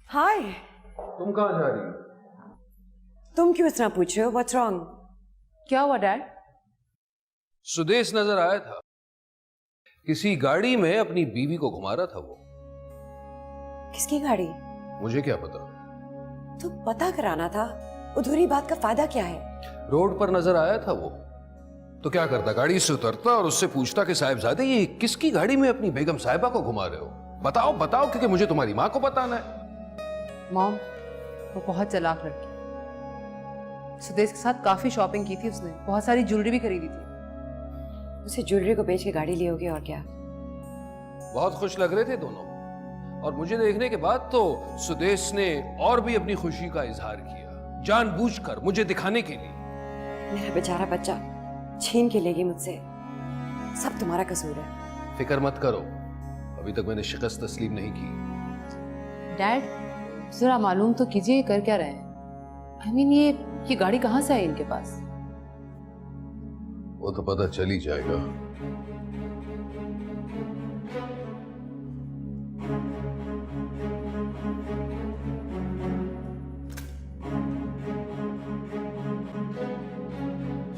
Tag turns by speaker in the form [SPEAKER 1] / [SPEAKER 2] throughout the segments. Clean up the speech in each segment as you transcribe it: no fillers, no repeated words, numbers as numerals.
[SPEAKER 1] हाय।
[SPEAKER 2] तुम कहाँ जा रही हो?
[SPEAKER 1] तुम क्यों इतना पूछ रहे हो? What's wrong?
[SPEAKER 3] क्या हुआ डैड?
[SPEAKER 2] सुदेश नजर आया था, किसी गाड़ी में अपनी बीवी को घुमा रहा था वो।
[SPEAKER 1] किसकी गाड़ी?
[SPEAKER 2] मुझे क्या पता।
[SPEAKER 1] तो पता कराना था, अधूरी बात का फायदा क्या है?
[SPEAKER 2] रोड पर नजर आया था वो, तो क्या करता, गाड़ी से उतरता और उससे पूछता कि साहिबजादे ये किसकी गाड़ी में अपनी बेगम साहिबा को घुमा रहे हो? बताओ बताओ, क्योंकि मुझे तुम्हारी माँ को बताना है।
[SPEAKER 3] मॉम, वो बहुत चालाक लड़की। सुदेश के साथ काफी शॉपिंग की थी उसने, बहुत सारी ज्वेलरी भी खरीदी थी।
[SPEAKER 1] उसे ज्वेलरी को बेच के गाड़ी ली होगी और क्या।
[SPEAKER 2] बहुत खुश लग रहे थे दोनों, और मुझे देखने के बाद तो सुदेश ने और भी अपनी खुशी का इजहार किया, जानबूझकर मुझे दिखाने के लिए।
[SPEAKER 1] मेरा बेचारा बच्चा छीन के लेगी मुझसे, सब तुम्हारा कसूर है।
[SPEAKER 2] फिक्र मत करो, अभी तक मैंने शिकस्त तस्लीम नहीं की।
[SPEAKER 3] डैड, जरा मालूम तो कीजिए ये कर क्या रहे हैं। I mean, ये गाड़ी कहाँ से आई इनके पास?
[SPEAKER 2] वो तो पता चल ही जाएगा।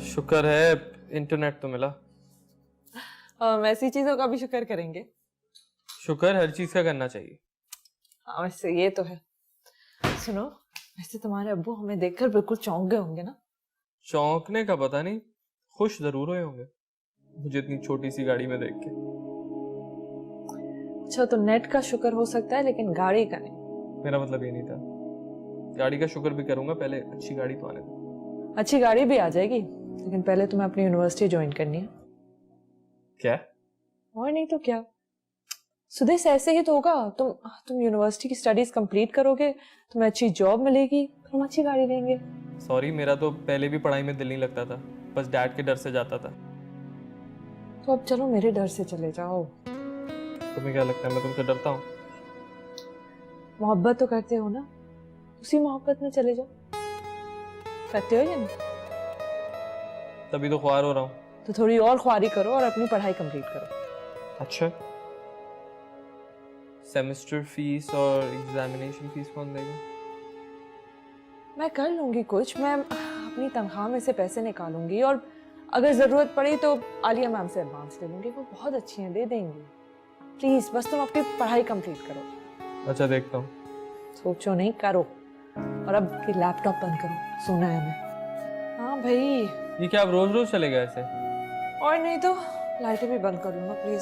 [SPEAKER 4] शुक्र है इंटरनेट तो मिला।
[SPEAKER 5] वैसी चीजों का भी शुक्र करेंगे।
[SPEAKER 4] शुक्र हर चीज का करना चाहिए।
[SPEAKER 5] हाँ, वैसे ये तो है। सुनो, वैसे तुम्हारे अब्बू हमें देखकर बिल्कुल चौंक गए होंगे ना?
[SPEAKER 4] चौंकने का पता नहीं, खुश जरूर हुए होंगे मुझे इतनी छोटी सी गाड़ी में देख के।
[SPEAKER 5] अच्छा, तो नेट का शुक्र हो सकता है लेकिन गाड़ी का नहीं।
[SPEAKER 4] मेरा मतलब ये नहीं था, गाड़ी का शुक्र भी करूंगा, पहले अच्छी गाड़ी तो आने दो।
[SPEAKER 5] अच्छी गाड़ी भी आ जाएगी, लेकिन पहले तुम्हें अपनी यूनिवर्सिटी ज्वाइन करनी है।
[SPEAKER 4] क्या?
[SPEAKER 5] और नहीं तो क्या, सुदेश ऐसे ही तो होगा। तुम यूनिवर्सिटी की स्टडीज कंप्लीट करोगे, तुम्हें अच्छी जॉब मिलेगी, फिर हम अच्छी गाड़ी लेंगे।
[SPEAKER 4] सॉरी, मेरा तो पहले भी पढ़ाई में दिल नहीं लगता था, बस डैड के डर से जाता था।
[SPEAKER 5] तो अब चलो मेरे डर से चले जाओ।
[SPEAKER 4] तुम्हें क्या लगता है मैं तुमसे डरता हूँ?
[SPEAKER 5] मोहब्बत तो करते हो ना, उसी मोहब्बत में चले जाओ। करते हो या नहीं?
[SPEAKER 4] तभी तो ख्वार हो रहा हूँ।
[SPEAKER 5] तो थोड़ी और ख्वारी करो और अपनी पढ़ाई कंप्लीट करो।
[SPEAKER 4] अच्छा, सेमेस्टर फीस और एग्जामिनेशन फीस कौन देगा?
[SPEAKER 5] मैं कर लूंगी कुछ, मैं अपनी तनख्वाह में से पैसे निकालूंगी, और अगर जरूरत पड़ी तो आलिया मैम से एडवांस ले लूंगी, वो बहुत अच्छी हैं, दे देंगी। प्लीज बस तुम अपनी पढ़ाई कंप्लीट करो।
[SPEAKER 4] अच्छा, देखता हूँ।
[SPEAKER 5] सोचो नहीं, करो। और अब ये लैपटॉप बंद करो, सोना है हमें। हाँ भाई।
[SPEAKER 4] ये क्या अब रोज रोज चलेगा ऐसे?
[SPEAKER 5] और नहीं तो लाइटें भी बंद कर लूंगा प्लीज।